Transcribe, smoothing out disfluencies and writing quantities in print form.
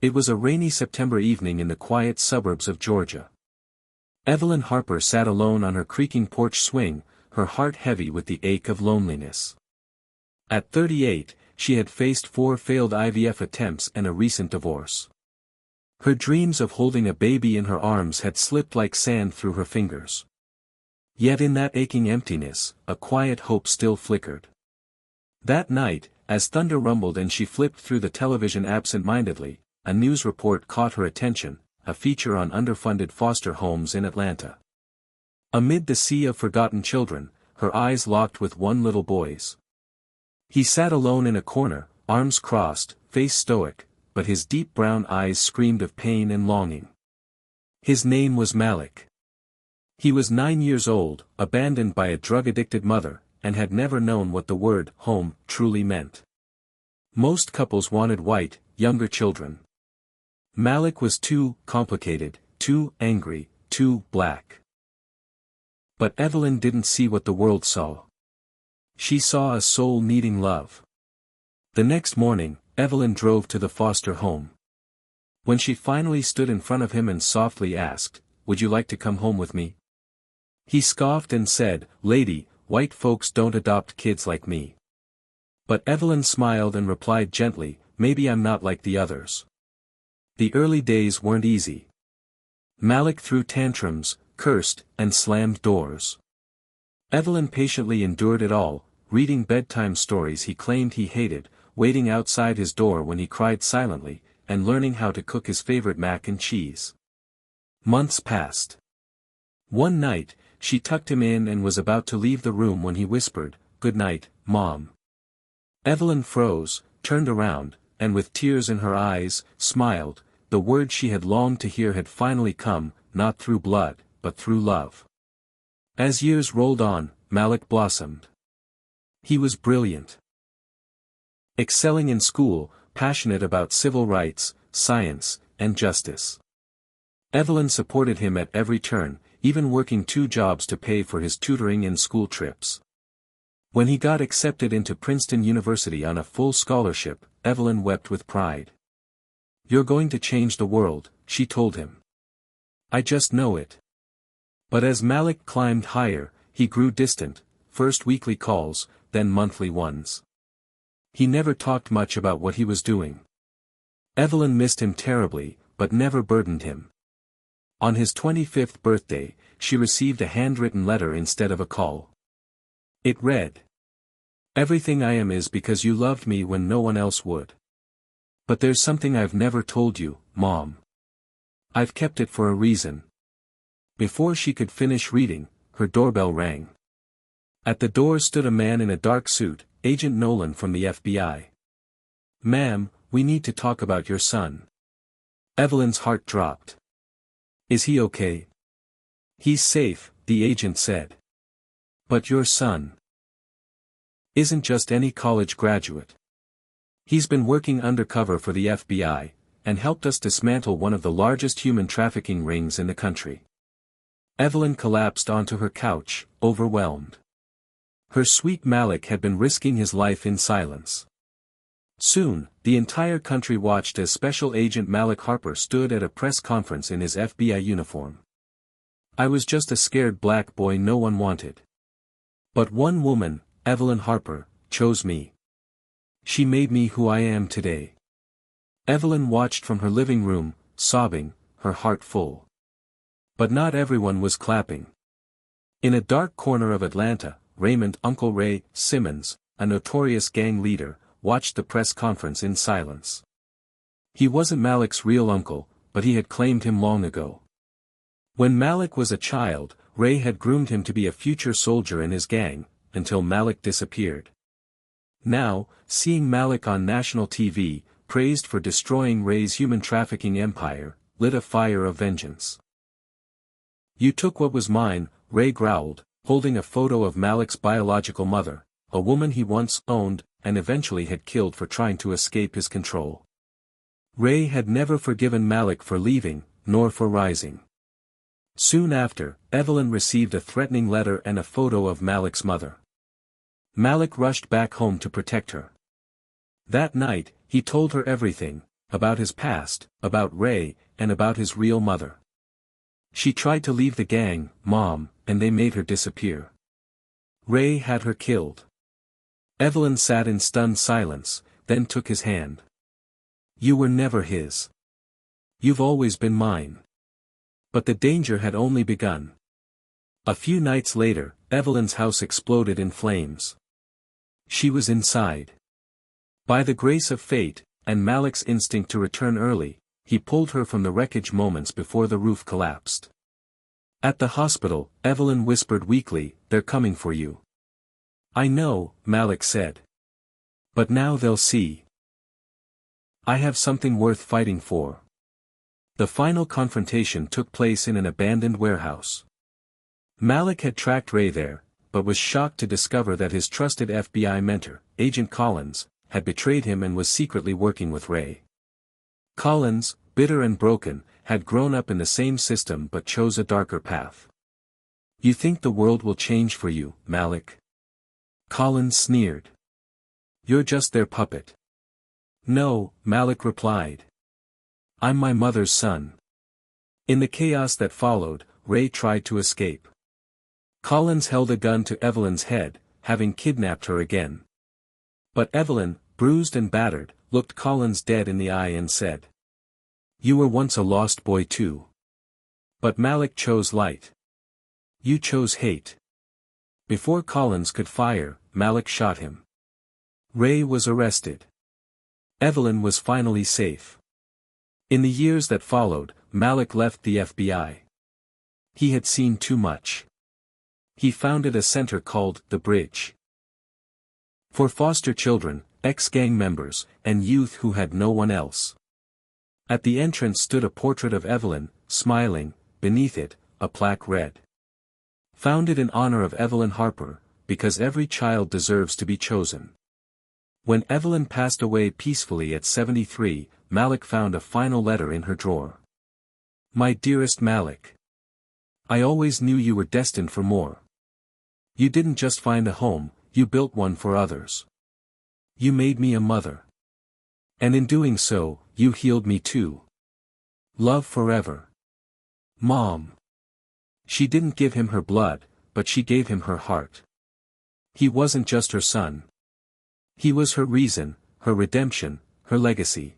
It was a rainy September evening in the quiet suburbs of Georgia. Evelyn Harper sat alone on her creaking porch swing, her heart heavy with the ache of loneliness. At 38, she had faced 4 failed IVF attempts and a recent divorce. Her dreams of holding a baby in her arms had slipped like sand through her fingers. Yet in that aching emptiness, a quiet hope still flickered. That night, as thunder rumbled and she flipped through the television absent-mindedly, a news report caught her attention, a feature on underfunded foster homes in Atlanta. Amid the sea of forgotten children, her eyes locked with one little boy's. He sat alone in a corner, arms crossed, face stoic, but his deep brown eyes screamed of pain and longing. His name was Malik. He was 9 years old, abandoned by a drug-addicted mother, and had never known what the word home truly meant. Most couples wanted white, younger children. Malik was too complicated, too angry, too black. But Evelyn didn't see what the world saw. She saw a soul needing love. The next morning, Evelyn drove to the foster home. When she finally stood in front of him and softly asked, "Would you like to come home with me?" He scoffed and said, "Lady, white folks don't adopt kids like me." But Evelyn smiled and replied gently, "Maybe I'm not like the others." The early days weren't easy. Malik threw tantrums, cursed, and slammed doors. Evelyn patiently endured it all, reading bedtime stories he claimed he hated, waiting outside his door when he cried silently, and learning how to cook his favorite mac and cheese. Months passed. One night, she tucked him in and was about to leave the room when he whispered, "Good night, Mom." Evelyn froze, turned around, and with tears in her eyes, smiled. The word she had longed to hear had finally come, not through blood, but through love. As years rolled on, Malik blossomed. He was brilliant. Excelling in school, passionate about civil rights, science, and justice. Evelyn supported him at every turn, even working 2 jobs to pay for his tutoring and school trips. When he got accepted into Princeton University on a full scholarship, Evelyn wept with pride. "You're going to change the world," she told him. "I just know it." But as Malik climbed higher, he grew distant, first weekly calls, then monthly ones. He never talked much about what he was doing. Evelyn missed him terribly, but never burdened him. On his 25th birthday, she received a handwritten letter instead of a call. It read, "Everything I am is because you loved me when no one else would. But there's something I've never told you, Mom. I've kept it for a reason." Before she could finish reading, her doorbell rang. At the door stood a man in a dark suit, Agent Nolan from the FBI. "Ma'am, we need to talk about your son." Evelyn's heart dropped. "Is he okay?" "He's safe," the agent said. "But your son isn't just any college graduate. He's been working undercover for the FBI, and helped us dismantle one of the largest human trafficking rings in the country." Evelyn collapsed onto her couch, overwhelmed. Her sweet Malik had been risking his life in silence. Soon, the entire country watched as Special Agent Malik Harper stood at a press conference in his FBI uniform. "I was just a scared black boy no one wanted. But one woman, Evelyn Harper, chose me. She made me who I am today." Evelyn watched from her living room, sobbing, her heart full. But not everyone was clapping. In a dark corner of Atlanta, Raymond "Uncle Ray" Simmons, a notorious gang leader, watched the press conference in silence. He wasn't Malik's real uncle, but he had claimed him long ago. When Malik was a child, Ray had groomed him to be a future soldier in his gang, until Malik disappeared. Now, seeing Malik on national TV, praised for destroying Ray's human trafficking empire, lit a fire of vengeance. "You took what was mine," Ray growled, holding a photo of Malik's biological mother, a woman he once owned, and eventually had killed for trying to escape his control. Ray had never forgiven Malik for leaving, nor for rising. Soon after, Evelyn received a threatening letter and a photo of Malik's mother. Malik rushed back home to protect her. That night, he told her everything, about his past, about Ray, and about his real mother. She tried to leave the gang, Mom, and they made her disappear. Ray had her killed. Evelyn sat in stunned silence, then took his hand. You were never his. You've always been mine. But the danger had only begun. A few nights later, Evelyn's house exploded in flames. She was inside. By the grace of fate, and Malik's instinct to return early, he pulled her from the wreckage moments before the roof collapsed. At the hospital, Evelyn whispered weakly, "They're coming for you." "I know," Malik said. "But now they'll see. I have something worth fighting for." The final confrontation took place in an abandoned warehouse. Malik had tracked Ray there, but was shocked to discover that his trusted FBI mentor, Agent Collins, had betrayed him and was secretly working with Ray. Collins, bitter and broken, had grown up in the same system but chose a darker path. "You think the world will change for you, Malik?" Collins sneered. "You're just their puppet." "No," Malik replied. "I'm my mother's son." In the chaos that followed, Ray tried to escape. Collins held a gun to Evelyn's head, having kidnapped her again. But Evelyn, bruised and battered, looked Collins dead in the eye and said, "You were once a lost boy too. But Malik chose light. You chose hate." Before Collins could fire, Malik shot him. Ray was arrested. Evelyn was finally safe. In the years that followed, Malik left the FBI. He had seen too much. He founded a center called The Bridge for foster children, ex-gang members, and youth who had no one else. At the entrance stood a portrait of Evelyn, smiling, beneath it, a plaque read, "Founded in honor of Evelyn Harper, because every child deserves to be chosen." When Evelyn passed away peacefully at 73, Malik found a final letter in her drawer. "My dearest Malik, I always knew you were destined for more. You didn't just find a home, you built one for others. You made me a mother. And in doing so, you healed me too. Love forever. Mom." She didn't give him her blood, but she gave him her heart. He wasn't just her son. He was her reason, her redemption, her legacy.